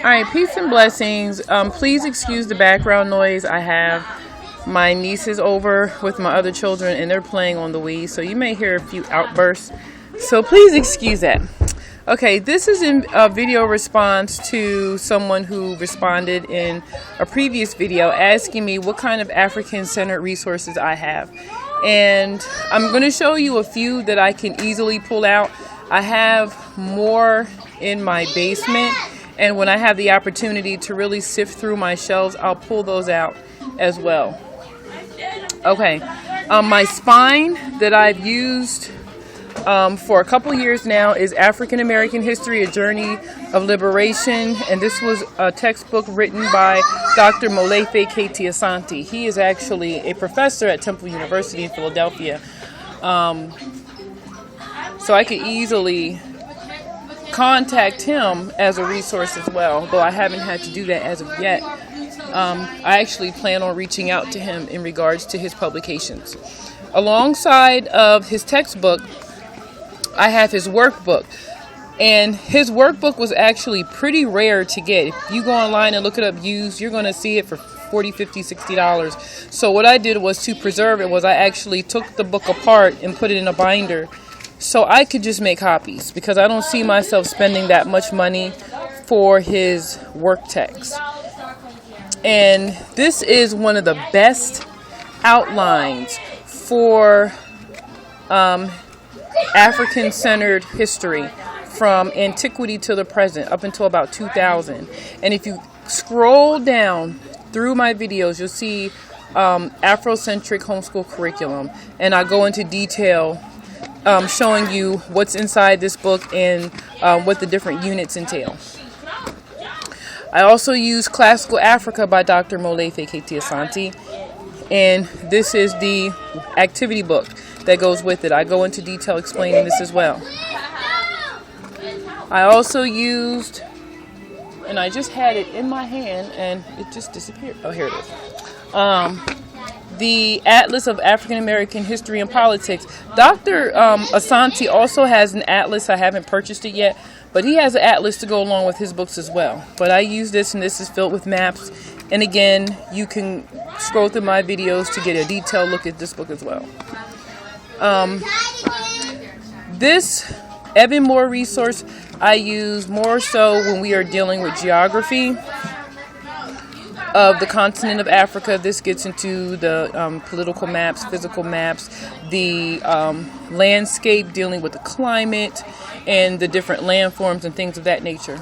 Alright, peace and blessings. Please excuse the background noise. I have my nieces over with my other children and they're playing on the Wii, so you may hear a few outbursts. So please excuse that. Okay, this is in a video response to someone who responded in a previous video asking me what kind of African-centered resources I have. And I'm going to show you a few that I can easily pull out. I have more in my basement, and when I have the opportunity to really sift through my shelves, I'll pull those out as well. Okay, my spine that I've used for a couple years now is African American History, A Journey of Liberation, and this was a textbook written by Dr. Molefi Kete-Asante. He is actually a professor at Temple University in Philadelphia, so I could easily contact him as a resource as well, though I haven't had to do that as of yet. I actually plan on reaching out to him in regards to his publications. Alongside of his textbook, I have his workbook, and his workbook was actually pretty rare to get. If you go online and look it up used, you're going to see it for $40, $50, $60. So what I did was, to preserve it, was I actually took the book apart and put it in a binder so I could just make copies, because I don't see myself spending that much money for his work text. And this is one of the best outlines for African-centered history from antiquity to the present up until about 2000. And if you scroll down through my videos, you'll see Afrocentric homeschool curriculum, and I go into detail showing you what's inside this book and what the different units entail. I also use Classical Africa by Dr. Molefi Kete-Asante, and this is the activity book that goes with it. I go into detail explaining this as well. I also used, and I just had it in my hand and it just disappeared. Oh, here it is. The Atlas of African American History and Politics. Dr. Asante also has an atlas. I haven't purchased it yet, but he has an atlas to go along with his books as well. But I use this, and this is filled with maps. And again, you can scroll through my videos to get a detailed look at this book as well. This Evan Moore resource I use more so when we are dealing with geography of the continent of Africa. This gets into the political maps, physical maps, the landscape, dealing with the climate and the different landforms and things of that nature.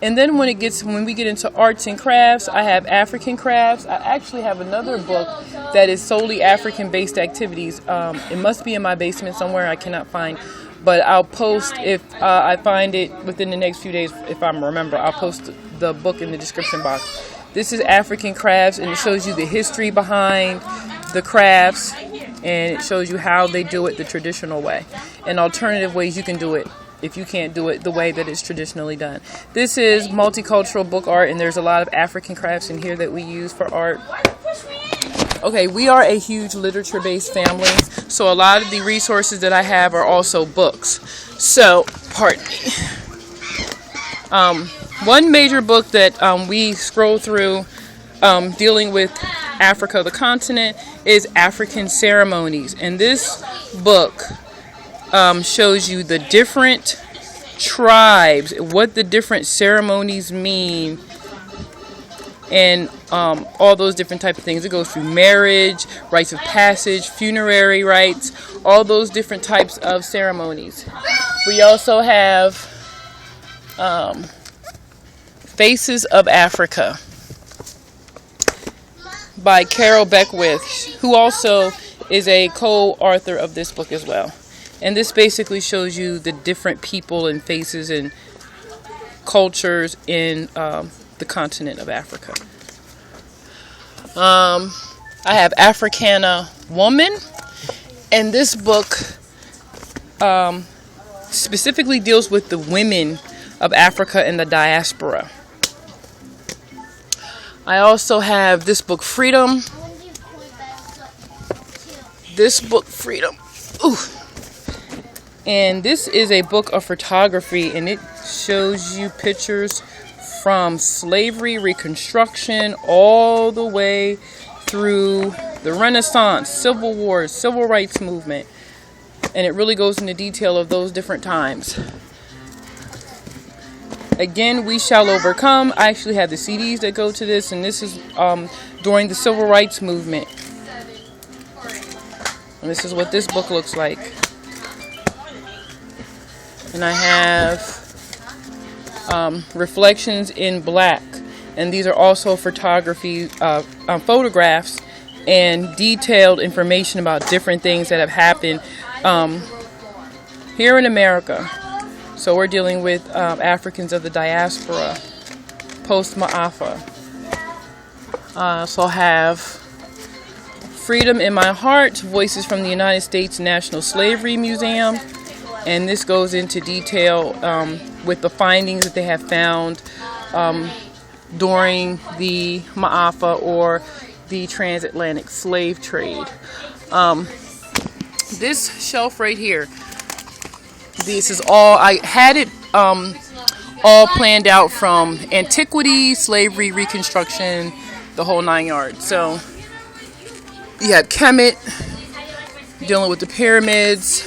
And then when we get into arts and crafts, I have African crafts. I actually have another book that is solely African-based activities. It must be in my basement somewhere. I cannot find, but I'll post if I find it within the next few days. If I remember, I'll post the book in the description box. This is African crafts, and it shows you the history behind the crafts, and it shows you how they do it the traditional way and alternative ways you can do it if you can't do it the way that it's traditionally done. This is multicultural book art, and there's a lot of African crafts in here that we use for art. Okay, we are a huge literature-based family, so a lot of the resources that I have are also books. So, pardon me. One major book that we scroll through dealing with Africa, the continent, is African Ceremonies. And this book shows you the different tribes, what the different ceremonies mean, and all those different types of things. It goes through marriage, rites of passage, funerary rites, all those different types of ceremonies. We also have Faces of Africa by Carol Beckwith, who also is a co-author of this book as well. And this basically shows you the different people and faces and cultures in the continent of Africa. I have Africana Woman, and this book specifically deals with the women of Africa and the diaspora. I also have this book, Freedom. This book, Freedom. Ooh. And this is a book of photography, and it shows you pictures from slavery, Reconstruction, all the way through the Renaissance, Civil War, Civil Rights Movement. And it really goes into detail of those different times. Again, We Shall Overcome. I actually have the CDs that go to this, and this is during the Civil Rights Movement. And this is what this book looks like. And I have Reflections in Black. And these are also photographs and detailed information about different things that have happened here in America. So we're dealing with Africans of the diaspora, post-Ma'afa. So I have Freedom in My Heart, Voices from the United States National Slavery Museum. And this goes into detail with the findings that they have found during the Ma'afa or the transatlantic slave trade. This shelf right here, this is all, I had it all planned out from antiquity, slavery, Reconstruction, the whole 9 yards. So you have Kemet, dealing with the pyramids.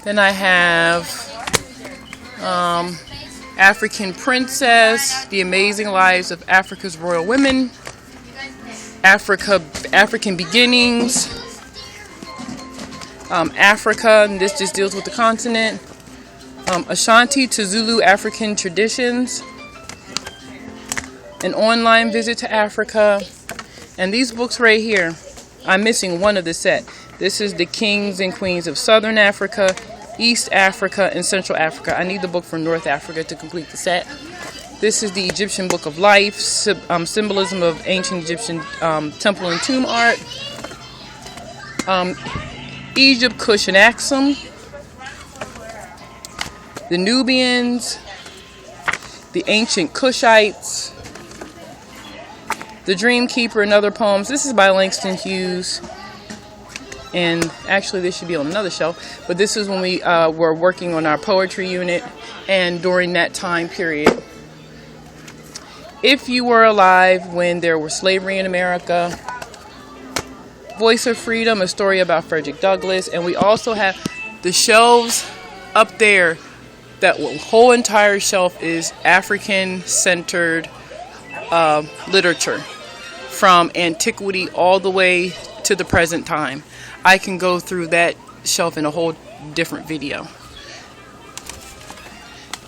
Then I have African Princess, The Amazing Lives of Africa's Royal Women, African Beginnings, Africa, and this just deals with the continent. Ashanti to Zulu African Traditions, An Online Visit to Africa, and these books right here, I'm missing one of the set. This is the Kings and Queens of Southern Africa, East Africa, and Central Africa. I need the book from North Africa to complete the set. This is the Egyptian Book of Life, symbolism of ancient Egyptian temple and tomb art. Egypt, Kush, and Aksum. The Nubians. The Ancient Kushites. The Dream Keeper and Other Poems. This is by Langston Hughes. And actually this should be on another shelf. But this is when we were working on our poetry unit and during that time period. If You Were Alive When There Was Slavery in America. Voice of Freedom, a story about Frederick Douglass. And we also have the shelves up there. That whole entire shelf is African-centered literature from antiquity all the way to the present time. I can go through that shelf in a whole different video.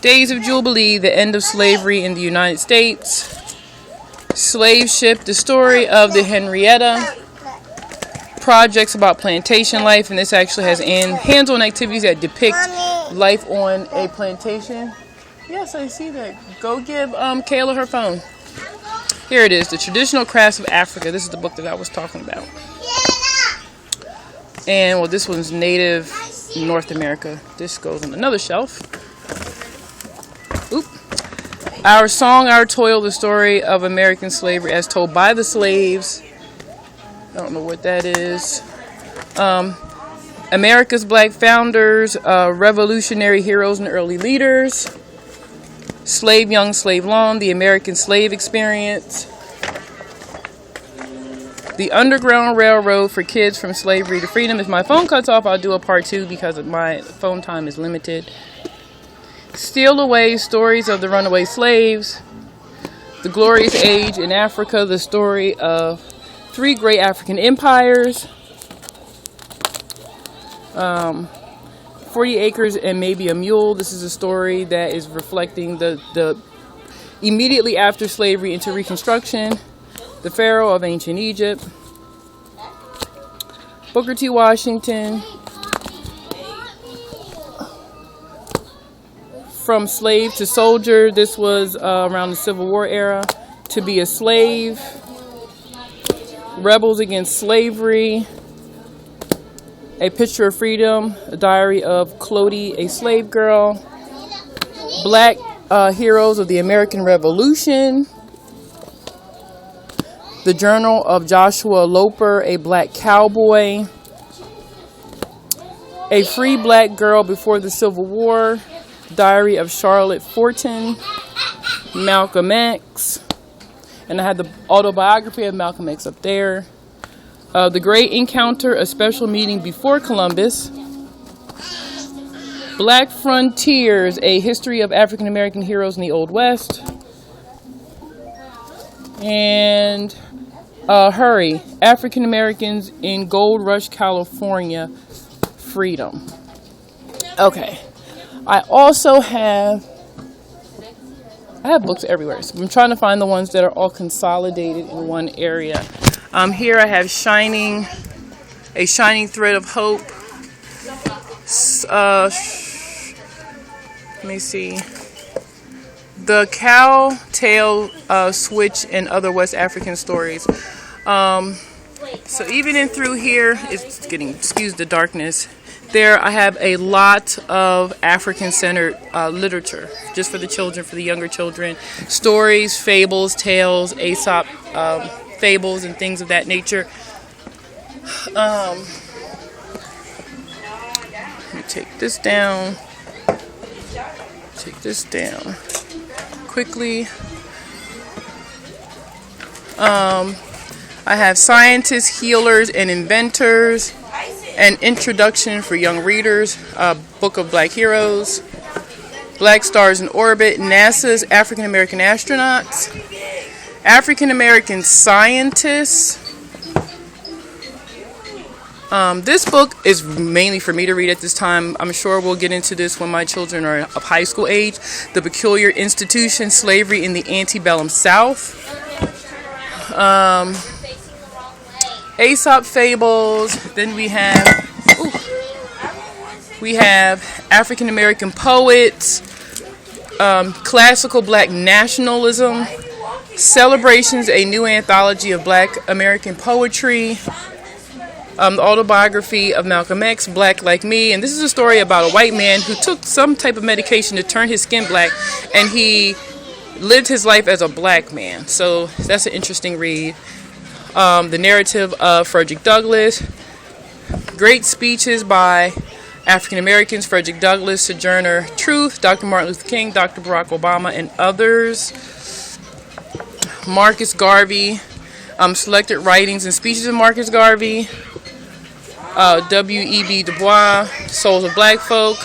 Days of Jubilee, the end of slavery in the United States. Slave Ship, the story of the Henrietta. Projects about plantation life, and this actually has hands-on activities that depict life on a plantation. Yes, I see that. Go give Kayla her phone. Here it is, The Traditional Crafts of Africa. This is the book that I was talking about. And, well, this one's Native North America. This goes on another shelf. Oop. Our Song, Our Toil, the story of American slavery as told by the slaves. I don't know what that is. America's Black Founders, Revolutionary Heroes and Early Leaders. Slave Young, Slave Long, The American Slave Experience. The Underground Railroad for Kids from Slavery to Freedom. If my phone cuts off, I'll do a part 2 because my phone time is limited. Steal Away, Stories of the Runaway Slaves. The Glorious Age in Africa, the story of 3 great African empires. 40 Acres and Maybe a Mule. This is a story that is reflecting the immediately after slavery into Reconstruction. The Pharaoh of Ancient Egypt. Booker T. Washington. From Slave to Soldier. This was around the Civil War era. To Be a Slave. Rebels Against Slavery. A Picture of Freedom, a diary of Clodie, a slave girl. Black Heroes of the American Revolution. The Journal of Joshua Loper, a black cowboy. A Free Black Girl Before the Civil War, Diary of Charlotte Fortin, Malcolm X, and I had the autobiography of Malcolm X up there. The Great Encounter, A Special Meeting Before Columbus, Black Frontiers, A History of African American Heroes in the Old West, and Hurry, African Americans in Gold Rush, California, Freedom. Okay, I have books everywhere, so I'm trying to find the ones that are all consolidated in one area. Here I have A Shining Thread of Hope. Let me see. The Cow Tail Switch and Other West African Stories. So even in through here, it's getting, excuse the darkness. There I have a lot of African-centered literature, just for the children, for the younger children. Stories, fables, tales, Aesop fables, and things of that nature. Let me take this down. Take this down quickly. I have Scientists, Healers, and Inventors. An Introduction for Young Readers, Book of Black Heroes, Black Stars in Orbit, NASA's African American Astronauts, African American Scientists. This book is mainly for me to read at this time. I'm sure we'll get into this when my children are of high school age. The Peculiar Institution, Slavery in the Antebellum South. Aesop fables. Then we have African American poets, classical black nationalism, Celebrations, a new anthology of black American poetry, the autobiography of Malcolm X, Black Like Me, and this is a story about a white man who took some type of medication to turn his skin black, and he lived his life as a black man. So that's an interesting read. The narrative of Frederick Douglass, great speeches by African Americans, Frederick Douglass, Sojourner Truth, Dr. Martin Luther King, Dr. Barack Obama, and others. Marcus Garvey, selected writings and speeches of Marcus Garvey. W.E.B. Du Bois, Souls of Black Folk.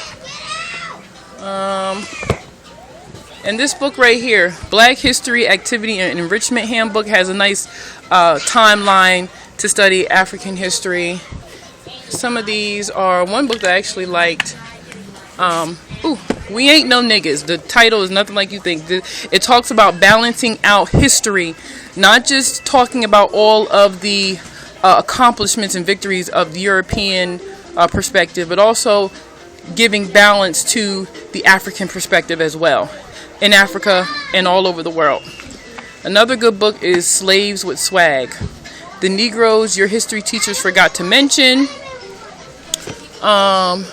And this book right here, Black History, Activity, and Enrichment Handbook, has a nice timeline to study African history. Some of these are one book that I actually liked. We Ain't No Niggas. The title is nothing like you think. It talks about balancing out history, not just talking about all of the accomplishments and victories of the European perspective, but also giving balance to the African perspective as well, in Africa and all over the world. Another good book is Slaves with Swag. The Negroes Your History Teachers Forgot to Mention. The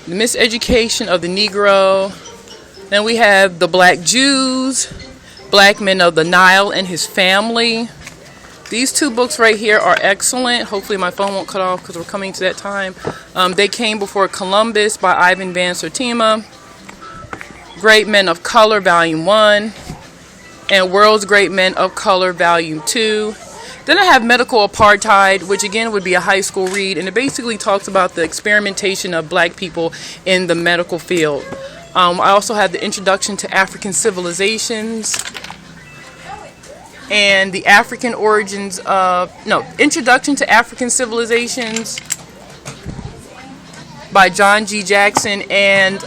Miseducation of the Negro. Then we have The Black Jews, Black Men of the Nile and His Family. These two books right here are excellent. Hopefully my phone won't cut off because we're coming to that time. They Came Before Columbus by Ivan Van Sertima. Great Men of Color, Volume 1. And World's Great Men of Color, Volume 2. Then I have Medical Apartheid, which again would be a high school read, and it basically talks about the experimentation of black people in the medical field. I also have the Introduction to African Civilizations and the African Origins of, Introduction to African Civilizations by John G. Jackson, and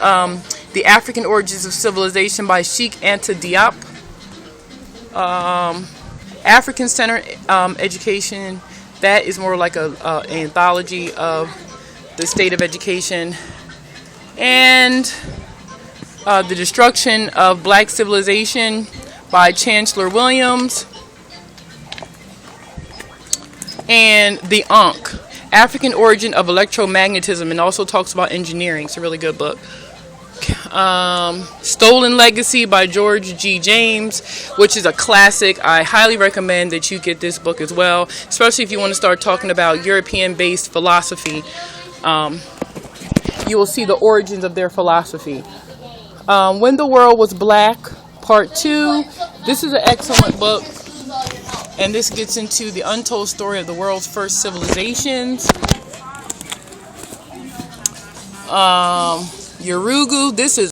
The African Origins of Civilization by Cheikh Anta Diop. African Center Education, that is more like an anthology of the state of education. And The Destruction of Black Civilization by Chancellor Williams. And The Ankh, African Origin of Electromagnetism, and also talks about engineering. It's a really good book. Stolen Legacy by George G. James, which is a classic. I highly recommend that you get this book as well, especially if you want to start talking about European-based philosophy. you will see the origins of their philosophy. When the World Was Black, Part 2. This is an excellent book, and this gets into the untold story of the world's first civilizations. Yurugu, this is